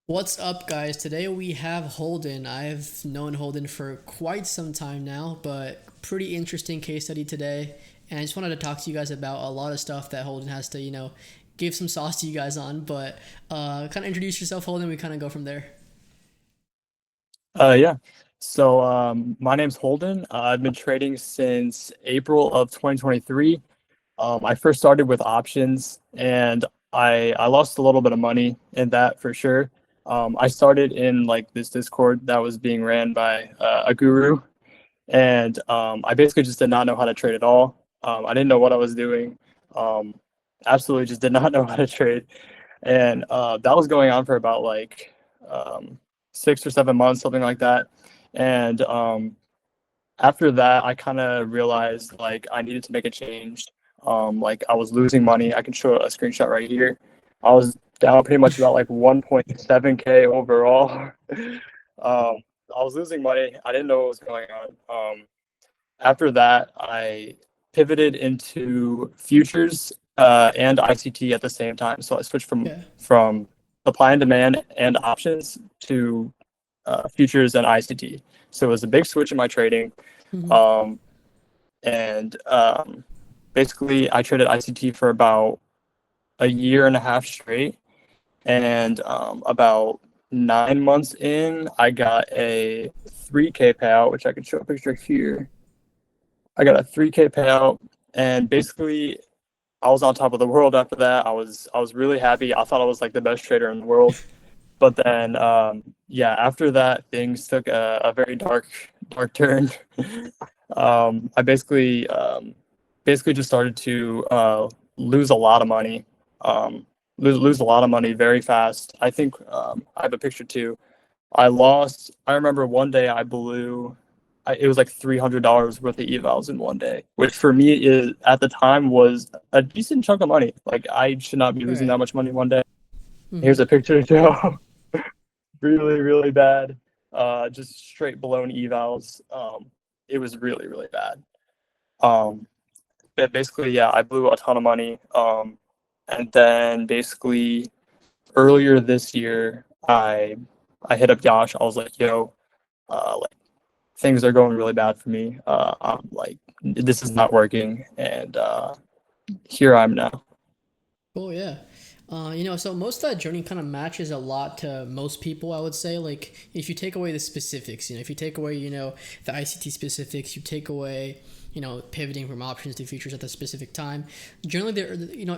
What's up, guys? Today we have Holden. I've known Holden for quite some time now, but pretty interesting case study today. And I just wanted to talk to you guys about a lot of stuff that Holden has to, give some sauce to you guys on. But kind of introduce yourself, Holden. We kind of go from there. Yeah. My name's Holden. I've been trading since April of 2023. I first started with options, and I lost a little bit of money in that for sure. I started in like this Discord that was being ran by a guru, and I basically just did not know how to trade at all. I didn't know what I was doing. Um, Absolutely just did not know how to trade, and that was going on for about like 6 or 7 months, something like that. And after that, I kind of realized like I needed to make a change. Like I was losing money. I can show a screenshot right here. I was down pretty much about like 1.7K overall. I was losing money. I didn't know what was going on. After that, I pivoted into futures and ICT at the same time. So I switched from Yeah. supply and demand and options to futures and ICT. So it was a big switch in my trading. Hmm. Um, and Basically, I traded ICT for about a year and a half straight. And about 9 months in, I got a 3K payout, which I can show a picture here. I got a 3K payout, and basically, I was on top of the world after that. I was really happy. I thought I was like the best trader in the world. But then, yeah, after that, things took a very dark turn. I basically just started to lose a lot of money, lose a lot of money very fast. I think I have a picture too. I lost. I remember one day I blew. It was like $300 worth of evals in one day, which for me is at the time was a decent chunk of money. Like I should not be losing Right. that much money one day. Hmm. Here's a picture to show. Really, really bad. Just straight blown evals. It was really, really bad. Um, but basically, yeah, I blew a ton of money. And then basically earlier this year, I hit up Josh. I was like, "Yo, like things are going really bad for me. I'm like, this is not working." And here I'm now. Cool, yeah. So most of that journey kind of matches a lot to most people, I would say. Like, if you take away the specifics, if you take away, the ICT specifics, you take away, pivoting from options to futures at the specific time. Generally,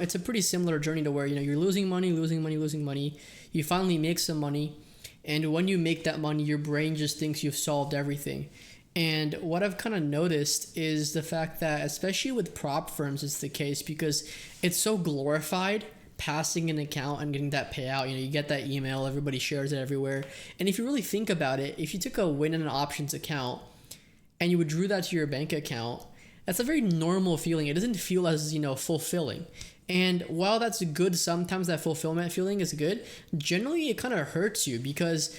it's a pretty similar journey to where, you're losing money, losing money, losing money. You finally make some money. And when you make that money, your brain just thinks you've solved everything. And what I've kind of noticed is the fact that, especially with prop firms, it's the case because it's so glorified passing an account and getting that payout. You get that email, everybody shares it everywhere. And if you really think about it, if you took a win in an options account and you withdrew that to your bank account, that's a very normal feeling. It doesn't feel as, fulfilling. And while that's good, sometimes that fulfillment feeling is good, generally it kind of hurts you because,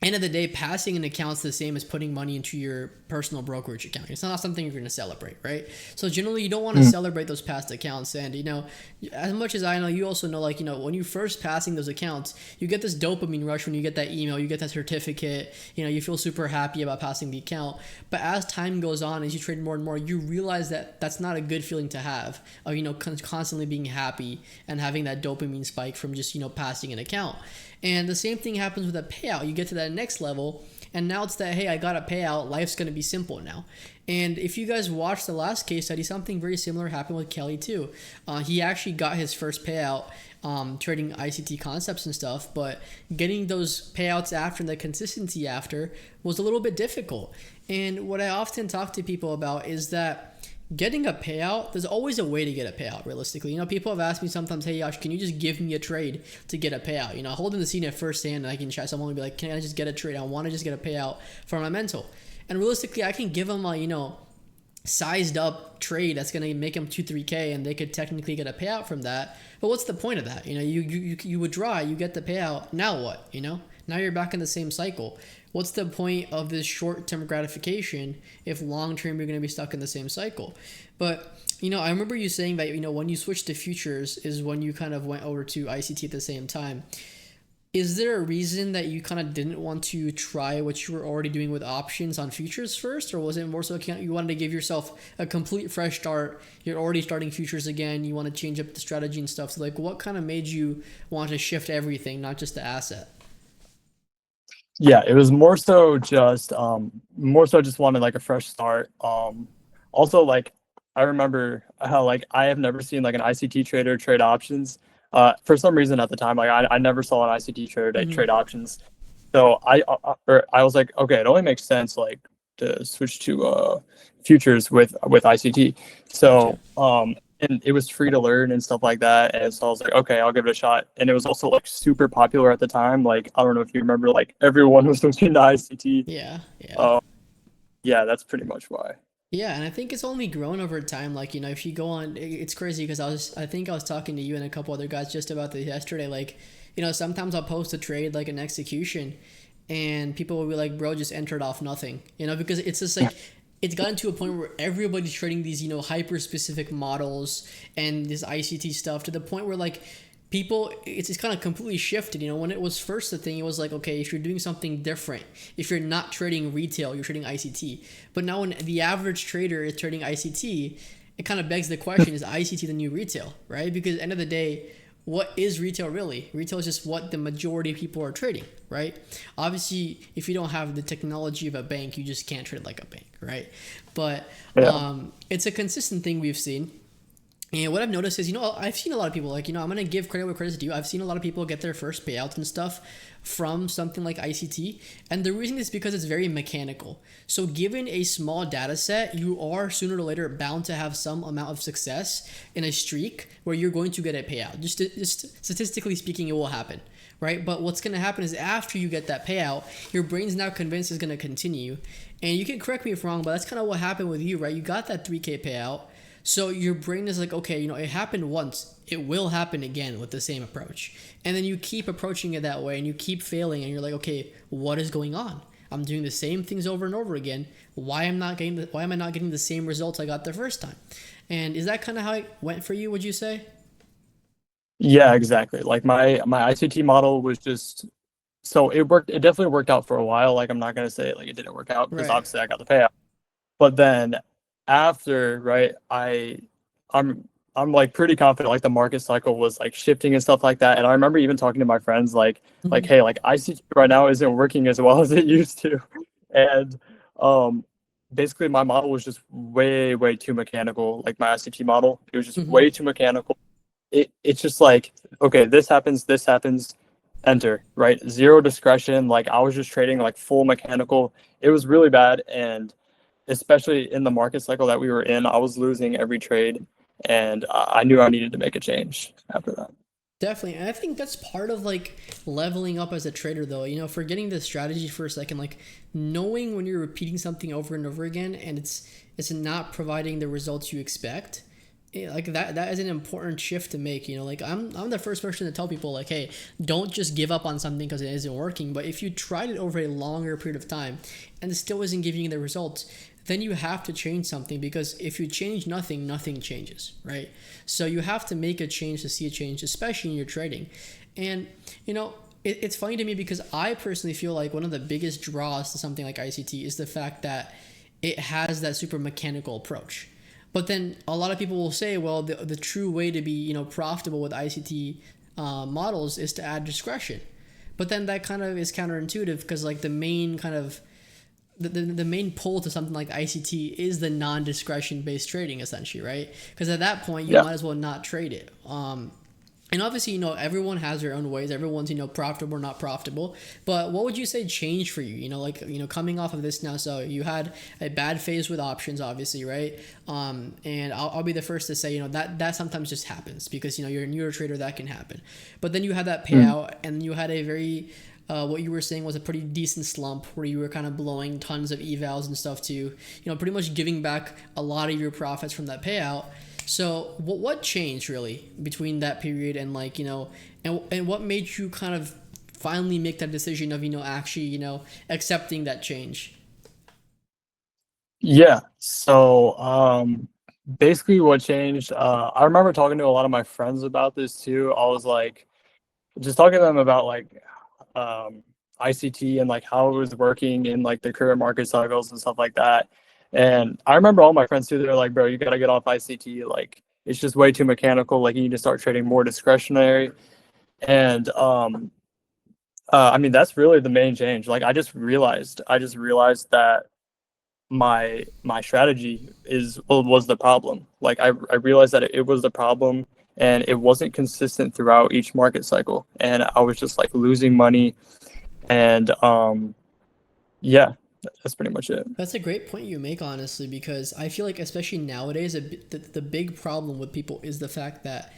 end of the day, passing an account's the same as putting money into your personal brokerage account. It's not something you're going to celebrate, right? So generally, you don't want to Mm. celebrate those past accounts. And as much as I know, you also know, like when you first passing those accounts, you get this dopamine rush when you get that email, you get that certificate. You feel super happy about passing the account. But as time goes on, as you trade more and more, you realize that that's not a good feeling to have. Of constantly being happy and having that dopamine spike from just passing an account. And the same thing happens with a payout. You get to that next level, and now it's that, hey, I got a payout. Life's going to be simple now. And if you guys watched the last case study, something very similar happened with Kelly too. He actually got his first payout trading ICT concepts and stuff, but getting those payouts after and the consistency after was a little bit difficult. And what I often talk to people about is that getting a payout, there's always a way to get a payout realistically. People have asked me sometimes, hey Josh, can you just give me a trade to get a payout? Holding the scene at first hand, and I can chat someone and be like, can I just get a trade? I want to just get a payout for my mental. And realistically, I can give them a, sized up trade that's going to make them 2 3K, and they could technically get a payout from that. But what's the point of that? You withdraw, you get the payout. Now what? Now you're back in the same cycle. What's the point of this short-term gratification if long-term you're going to be stuck in the same cycle? But I remember you saying that when you switched to futures is when you kind of went over to ICT at the same time. Is there a reason that you kind of didn't want to try what you were already doing with options on futures first, or was it more so you wanted to give yourself a complete fresh start? You're already starting futures again. You want to change up the strategy and stuff. So like, what kind of made you want to shift everything, not just the asset? Yeah, it was more so just wanted like a fresh start. Also like I remember how like I have never seen like an ICT trader trade options. For some reason at the time, like I never saw an ICT trader Hmm. trade options. So I was like, okay, it only makes sense like to switch to futures with ICT. Gotcha. So and it was free to learn and stuff like that. And so I was like, okay, I'll give it a shot. And it was also like super popular at the time. Like I don't know if you remember, like everyone was switching to ICT. Yeah, yeah. Um, yeah, that's pretty much why. Yeah, and I think it's only grown over time. Like, if you go on, it's crazy because I think I was talking to you and a couple other guys just about this yesterday. Like, sometimes I'll post a trade, like an execution, and people will be like, bro, just entered off nothing, because it's just like, it's gotten to a point where everybody's trading these, hyper specific models and this ICT stuff to the point where like, people it's kind of completely shifted. When it was first the thing, it was like, okay, if you're doing something different, if you're not trading retail, you're trading ICT. But now when the average trader is trading ICT, it kind of begs the question, is ICT the new retail, right? Because at the end of the day, what is retail really? Retail is just what the majority of people are trading, right? Obviously, if you don't have the technology of a bank, you just can't trade like a bank, right? But Yeah. it's a consistent thing we've seen. And what I've noticed is, I've seen a lot of people, like, I'm going to give credit where credit's due. I've seen a lot of people get their first payouts and stuff from something like ICT. And the reason is because it's very mechanical. So, given a small data set, you are sooner or later bound to have some amount of success in a streak where you're going to get a payout. Just statistically speaking, it will happen, right? But what's going to happen is after you get that payout, your brain's now convinced it's going to continue. And you can correct me if wrong, but that's kind of what happened with you, right? You got that 3K payout. So your brain is like, okay, it happened once. It will happen again with the same approach. And then you keep approaching it that way and you keep failing and you're like, okay, what is going on? I'm doing the same things over and over again. Why am I not getting the same results I got the first time? And is that kind of how it went for you, would you say? Yeah, exactly. Like my ICT model was just so it worked. It definitely worked out for a while. Like I'm not gonna say like it didn't work out because Right. obviously I got the payout. But then after, right, I'm I'm like pretty confident like the market cycle was like shifting and stuff like that. And I remember even talking to my friends like Mhm. hey, like ICT right now isn't working as well as it used to. And um basically my model was just way too mechanical. Like my ICT model, it was just Mhm. way too mechanical. It's just like, okay, this happens, enter, right? Zero discretion. Like I was just trading like full mechanical. It was really bad. And especially in the market cycle that we were in, I was losing every trade, and I knew I needed to make a change after that. Definitely. And I think that's part of like leveling up as a trader though. Forgetting the strategy for a second, like knowing when you're repeating something over and over again and it's not providing the results you expect. Like that is an important shift to make. Like I'm the first person to tell people like, hey, don't just give up on something because it isn't working. But if you tried it over a longer period of time and it still isn't giving you the results, then you have to change something, because if you change nothing, nothing changes, right? So you have to make a change to see a change, especially in your trading. And it's funny to me because I personally feel like one of the biggest draws to something like ICT is the fact that it has that super mechanical approach. But then a lot of people will say, well, the true way to be profitable with ICT models is to add discretion. But then that kind of is counterintuitive because like the main pull to something like ICT is the non-discretion based trading, essentially, right? Because at that point you Yeah. might as well not trade it. And obviously, everyone has their own ways. Everyone's profitable or not profitable. But what would you say changed for you? Like coming off of this now. So you had a bad phase with options, obviously, right? And I'll be the first to say that sometimes just happens because you're a newer trader, that can happen. But then you had that Mm. payout, and you had a very what you were saying was a pretty decent slump where you were kind of blowing tons of evals and stuff too. Pretty much giving back a lot of your profits from that payout. So what changed really between that period and like and what made you kind of finally make that decision of actually accepting that change? Yeah. So basically what changed, I remember talking to a lot of my friends about this too. I was like just talking to them about like ICT and like how it was working in like the current market cycles and stuff like that. And I remember all my friends too, they're like, bro, you got to get off ICT. Like it's just way too mechanical. Like you need to start trading more discretionary. And I mean, that's really the main change. Like I just realized that my strategy was the problem. Like I realized that it was the problem and it wasn't consistent throughout each market cycle. And I was just like losing money and yeah, that's pretty much it. That's a great point you make, honestly, because I feel like, especially nowadays, the big problem with people is the fact that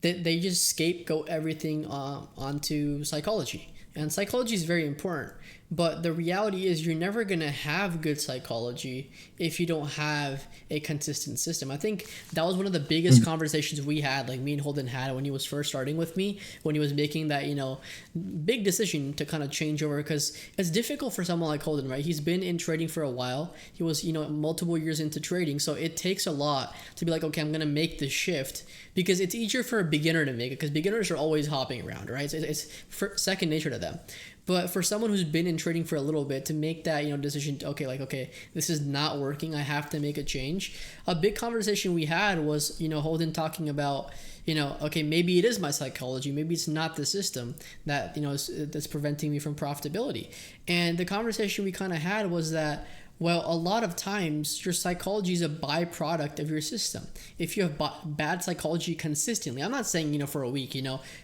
they just scapegoat everything onto psychology. And psychology is very important. But the reality is, you're never going to have good psychology if you don't have a consistent system. I think that was one of the biggest conversations we had, like me and Holden had when he was first starting with me, when he was making that, big decision to kind of change over. Because it's difficult for someone like Holden, right? He's been in trading for a while. He was, multiple years into trading. So it takes a lot to be like, okay, I'm going to make this shift, because it's easier for a beginner to make it, because beginners are always hopping around, right? It's second nature to them. But for someone who's been in trading for a little bit to make that, decision, okay, this is not working, I have to make a change. A big conversation we had was, Holden talking about, okay, maybe it is my psychology, maybe it's not the system that, that's preventing me from profitability. And the conversation we kind of had was that, well, a lot of times your psychology is a byproduct of your system. If you have bad psychology consistently, I'm not saying, for a week,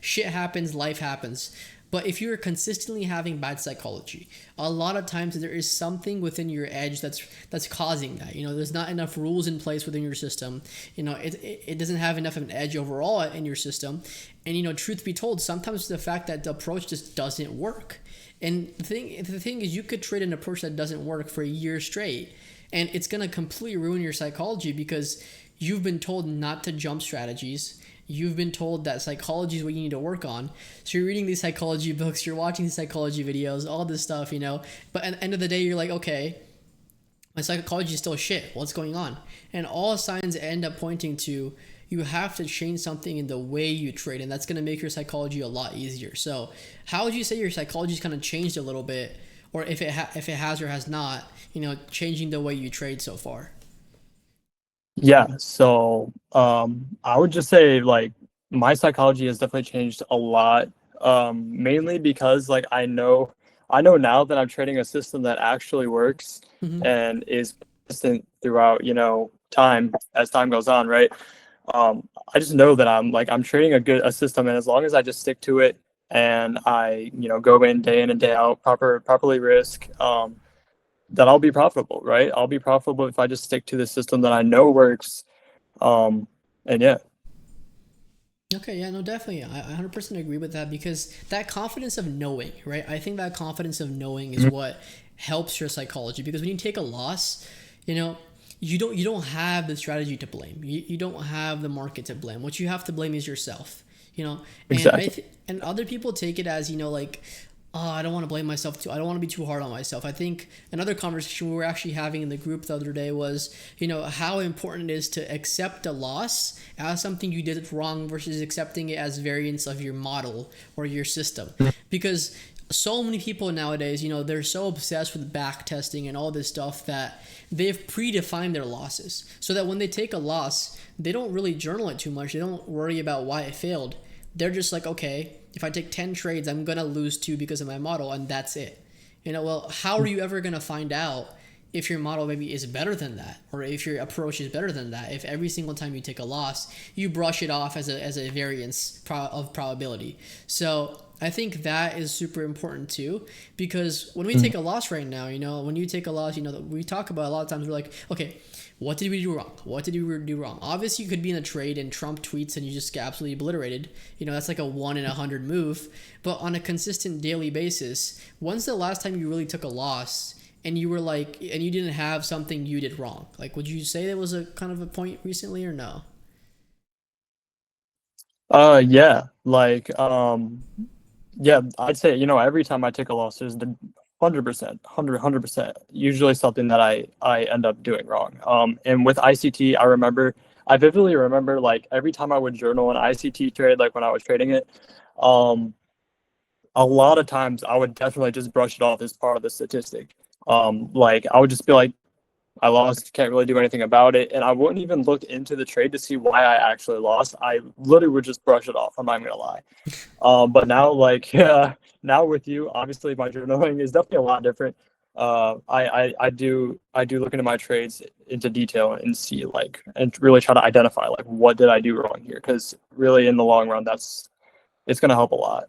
shit happens, life happens. But if you're consistently having bad psychology, a lot of times there is something within your edge that's causing that. There's not enough rules in place within your system. It doesn't have enough of an edge overall in your system. And truth be told, sometimes the fact that the approach just doesn't work. And the thing is, you could trade an approach that doesn't work for a year straight, and it's gonna completely ruin your psychology, because you've been told not to jump strategies. You've been told that psychology is what you need to work on. So you're reading these psychology books, you're watching these psychology videos, all this stuff, But at the end of the day, you're like, okay, my psychology is still shit. What's going on? And all signs end up pointing to, you have to change something in the way you trade, and that's going to make your psychology a lot easier. So how would you say your psychology's kind of changed a little bit, or if it has or has not, changing the way you trade so far? Yeah, so I would just say like my psychology has definitely changed a lot. Mainly because like I know now that I'm trading a system that actually works Mm-hmm. and is consistent throughout, time as time goes on, right? I just know that I'm trading a system, and as long as I just stick to it and I, go in and day out, properly risk, that I'll be profitable, right? I'll be profitable if I just stick to the system that I know works. And yeah. Okay, yeah, no, definitely. I 100% agree with that, because that confidence of knowing, right? I think that confidence of knowing is what helps your psychology, because when you take a loss, you don't have the strategy to blame. You don't have the market to blame. What you have to blame is yourself, And Exactly. and other people take it as, like, oh, I don't want to blame myself too. I don't want to be too hard on myself. I think another conversation we were actually having in the group the other day was, how important it is to accept a loss as something you did wrong versus accepting it as variance of your model or your system. Because so many people nowadays, they're so obsessed with back testing and all this stuff that they've predefined their losses, so that when they take a loss, they don't really journal it too much. They don't worry about why it failed. They're just like, okay, if I take 10 trades, I'm going to lose 2 because of my model, and that's it. Well, how are you ever going to find out if your model maybe is better than that, or if your approach is better than that, if every single time you take a loss, you brush it off as a variance of probability? So I think that is super important too, because when we take a loss right now, when you take a loss, we talk about a lot of times, we're like, okay, what did we do wrong? What did we do wrong? Obviously, you could be in a trade and Trump tweets and you just get absolutely obliterated. That's like a 1 in 100 move. But on a consistent daily basis, when's the last time you really took a loss and you were like, and you didn't have something you did wrong? Like, would you say there was a kind of a point recently, or no? Yeah, yeah, I'd say, every time I take a loss, there's the 100%, 100%, usually something that I end up doing wrong. And with ICT, I vividly remember like every time I would journal an ICT trade, like when I was trading it, um, a lot of times I would definitely just brush it off as part of the statistic. Like I would just be like, I lost, can't really do anything about it, and I wouldn't even look into the trade to see why I actually lost. I literally would just brush it off. I'm not even gonna lie. But now, like, now with you, obviously my journaling is definitely a lot different. I do look into my trades into detail and see like and really try to identify like what did I do wrong here, because really in the long run it's gonna help a lot.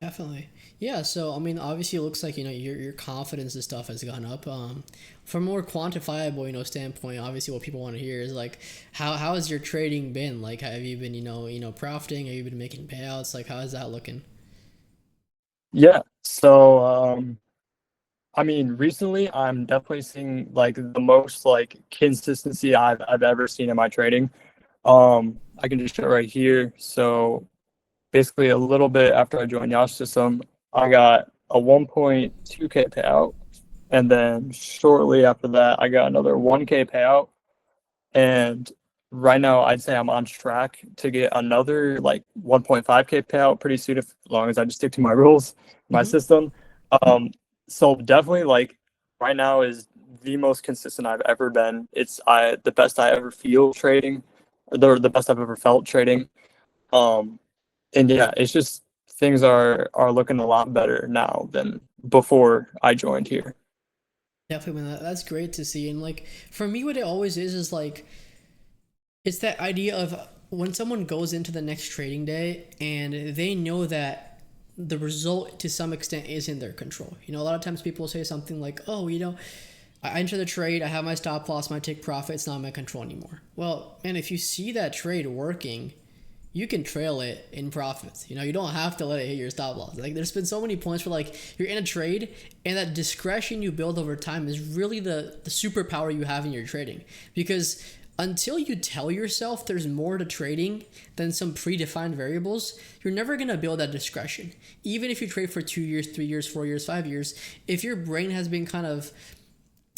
Definitely. Yeah, so I mean, obviously, it looks like your confidence and stuff has gone up. From a more quantifiable standpoint, obviously, what people want to hear is like, how has your trading been? Like, have you been profiting? Have you been making payouts? Like, how is that looking? Yeah. So I mean, recently I'm definitely seeing like the most like consistency I've ever seen in my trading. I can just show right here. So basically, a little bit after I joined Yash System, I got a 1.2K payout, and then shortly after that, I got another 1K payout. And right now, I'd say I'm on track to get another like 1.5K payout pretty soon, if as long as I just stick to my rules, my Hmm. system. Um, so definitely like right now is the most consistent I've ever been. It's the best I ever feel trading, or the best I've ever felt trading. Um, and yeah, it's just things are looking a lot better now than before I joined here. Definitely, man. That's great to see. And like for me, what it always is like it's that idea of when someone goes into the next trading day and they know that the result to some extent is in their control. A lot of times people say something like, "Oh, I enter the trade, I have my stop loss, my take profit, it's not in my control anymore." Well, man, if you see that trade working, you can trail it in profits. You don't have to let it hit your stop loss. Like there's been so many points where like you're in a trade and that discretion you build over time is really the superpower you have in your trading. Because until you tell yourself there's more to trading than some predefined variables, you're never gonna build that discretion. Even if you trade for 2 years, 3 years, 4 years, 5 years, if your brain has been kind of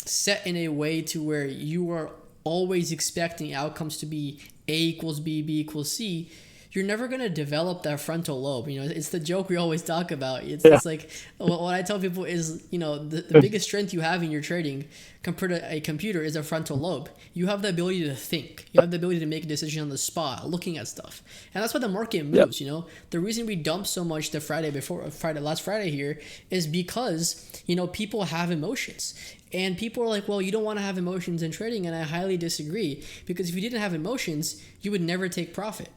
set in a way to where you are always expecting outcomes to be A equals B, B equals C, you're never going to develop that frontal lobe. It's the joke we always talk about. Yeah. It's like what I tell people is, the biggest strength you have in your trading compared to a computer is a frontal lobe. You have the ability to think. You have the ability to make a decision on the spot, looking at stuff. And that's why the market Yep. moves. The reason we dumped so much the last Friday here is because, people have emotions. And people are like, well, you don't want to have emotions in trading. And I highly disagree because if you didn't have emotions, you would never take profit.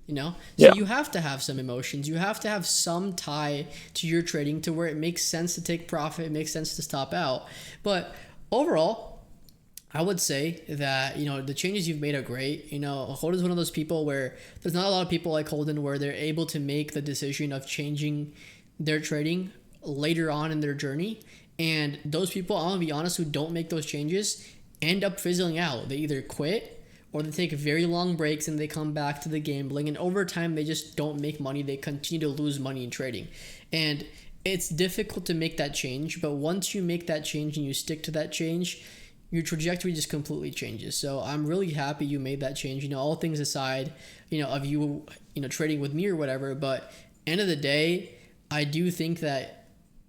So Yeah. you have to have some emotions. You have to have some tie to your trading to where it makes sense to take profit, it makes sense to stop out. But overall, I would say that the changes you've made are great. Holden's one of those people where there's not a lot of people like Holden where they're able to make the decision of changing their trading later on in their journey. And those people, I'm gonna be honest, who don't make those changes end up fizzling out. They either quit or they take very long breaks and they come back to the gambling. And over time, they just don't make money. They continue to lose money in trading. And it's difficult to make that change. But once you make that change and you stick to that change, your trajectory just completely changes. So I'm really happy you made that change. All things aside, of you, trading with me or whatever. But end of the day, I do think that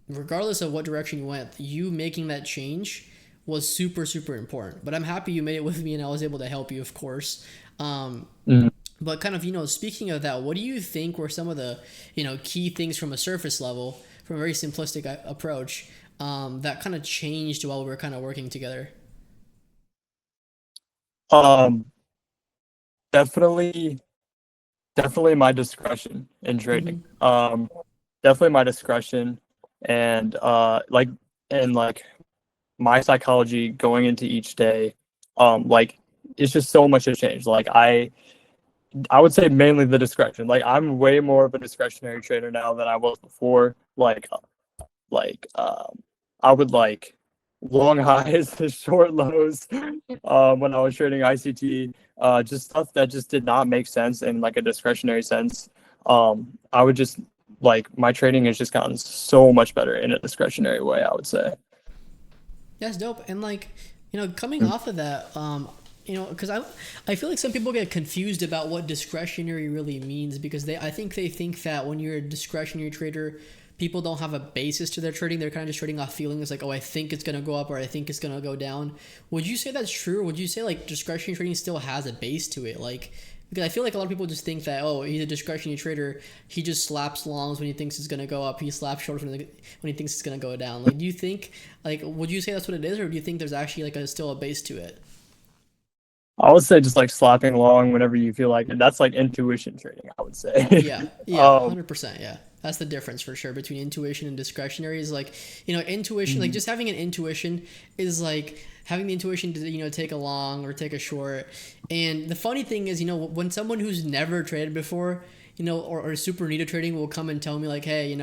regardless of what direction you went, you making that change was super, super important. But I'm happy you made it with me and I was able to help you, of course. Um, Mhm. but kind of, speaking of that, what do you think were some of the, key things from a surface level, from a very simplistic approach, that kind of changed while we were kind of working together? Um, definitely, definitely my discretion in trading. Mm-hmm. Definitely my discretion and like my psychology going into each day. Like it's just so much has changed. Like I would say mainly the discretion. Like I'm way more of a discretionary trader now than I was before. Like I would like long highs to short lows when I was trading ICT. Just stuff that just did not make sense in like a discretionary sense. I would just like my trading has just gotten so much better in a discretionary way, I would say. That's dope. And like, coming Mm. off of that, because I feel like some people get confused about what discretionary really means because they think that when you're a discretionary trader, people don't have a basis to their trading. They're kind of just trading off feelings like, oh, I think it's gonna go up or I think it's gonna go down. Would you say that's true? Or would you say like discretionary trading still has a base to it? Like, because I feel like a lot of people just think that, oh, he's a discretionary trader. He just slaps longs when he thinks it's gonna go up. He slaps shorts when he thinks it's gonna go down. Like, do you think like would you say that's what it is, or do you think there's actually like still a base to it? I would say just like slapping along whenever you feel like it. That's like intuition trading, I would say. Yeah, yeah, um, 100%. Yeah, that's the difference for sure between intuition and discretionary. Is like, intuition, like mhm. just having an intuition is like having the intuition to take a long or take a short. And the funny thing is, when someone who's never traded before, or super new to trading will come and tell me like, hey,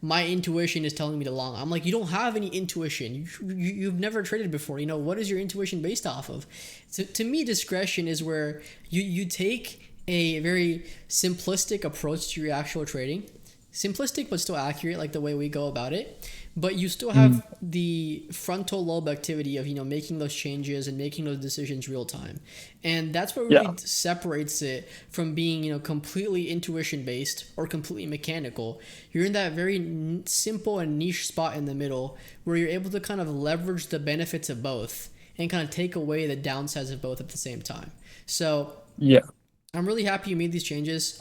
my intuition is telling me to long. I'm like, you don't have any intuition. You've never traded before. What is your intuition based off of? So to me, discretion is where you take a very simplistic approach to your actual trading, simplistic but still accurate, like the way we go about it, but you still Mhm. have the frontal lobe activity of making those changes and making those decisions real time. And that's what Yeah, really separates it from being completely intuition based or completely mechanical. You're in that very simple and niche spot in the middle where you're able to kind of leverage the benefits of both and kind of take away the downsides of both at the same time. So yeah. I'm really happy you made these changes.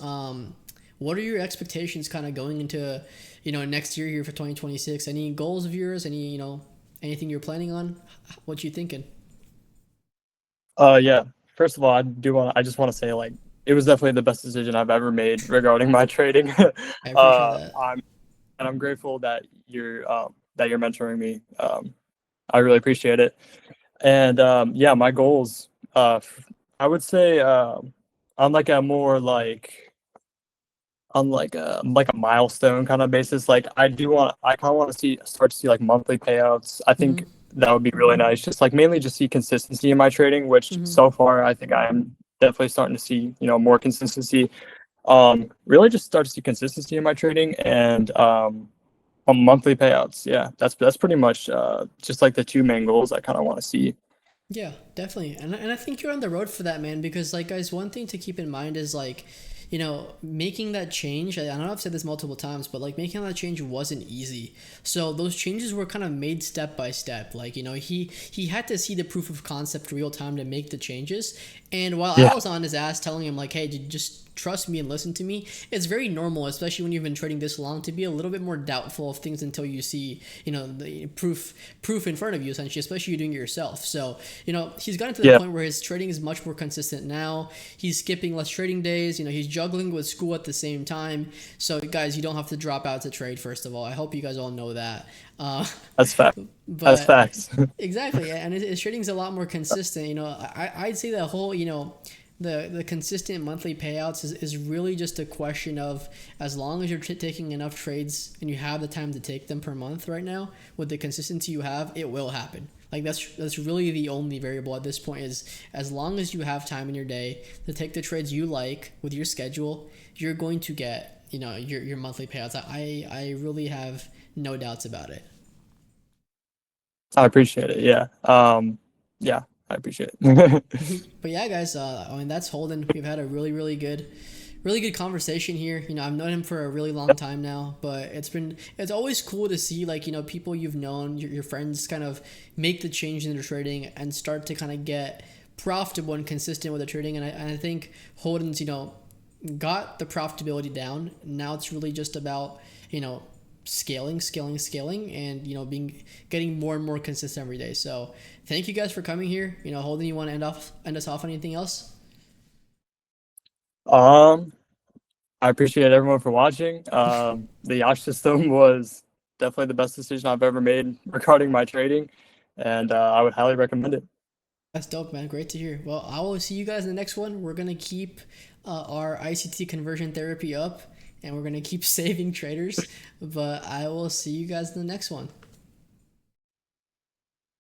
What are your expectations kind of going into, next year here for 2026? Any goals of yours? Anything you're planning on? What you thinking? Yeah. First of all, I just want to say like it was definitely the best decision I've ever made regarding my trading. I appreciate that. I'm and I'm grateful that you're mentoring me. I really appreciate it. And yeah, my goals. I would say on like a more like a milestone kind of basis. Like I kind of want to start to see like monthly payouts. I think Mm-hmm. that would be really nice. Just like mainly just see consistency in my trading, which Mm-hmm. so far I think I am definitely starting to see more consistency. Really just start to see consistency in my trading and on monthly payouts. Yeah, that's pretty much just like the two main goals I kind of want to see. Yeah, definitely. And I think you're on the road for that, man, because like guys, one thing to keep in mind is like, making that change. I know I've said this multiple times, but like making that change wasn't easy. So those changes were kind of made step by step. Like, he had to see the proof of concept real time to make the changes. And while I Yeah, was on his ass telling him like, hey, just trust me and listen to me, it's very normal, especially when you've been trading this long, to be a little bit more doubtful of things until you see, the proof in front of you, essentially, especially you doing it yourself. So, he's gotten to the yeah, point where his trading is much more consistent now. He's skipping less trading days. He's juggling with school at the same time. So, guys, you don't have to drop out to trade, first of all. I hope you guys all know that. Uh, that's fact. That's but facts. exactly, and his trading's a lot more consistent. I'd say the whole, the consistent monthly payouts is really just a question of, as long as you're taking enough trades and you have the time to take them per month right now, with the consistency you have, it will happen. Like that's really the only variable at this point, is as long as you have time in your day to take the trades you like with your schedule, you're going to get your monthly payouts. I really have no doubts about it. I appreciate it. Yeah. Yeah, I appreciate it. But yeah, guys, I mean that's Holden. We've had a really good conversation here. I've known him for a really long time now, but it's always cool to see like people you've known, your friends, kind of make the change in their trading and start to kind of get profitable and consistent with the trading. And I think Holden's got the profitability down. Now it's really just about scaling, and being getting more and more consistent every day. So thank you guys for coming here. Holden, you want to end us off on anything else? um, I appreciate everyone for watching. The Yacht system was definitely the best decision I've ever made regarding my trading, and I would highly recommend it. That's dope, man. Great to hear. Well, I will see you guys in the next one. We're gonna keep our ICT conversion therapy up, and we're gonna keep saving traders. But I will see you guys in the next one.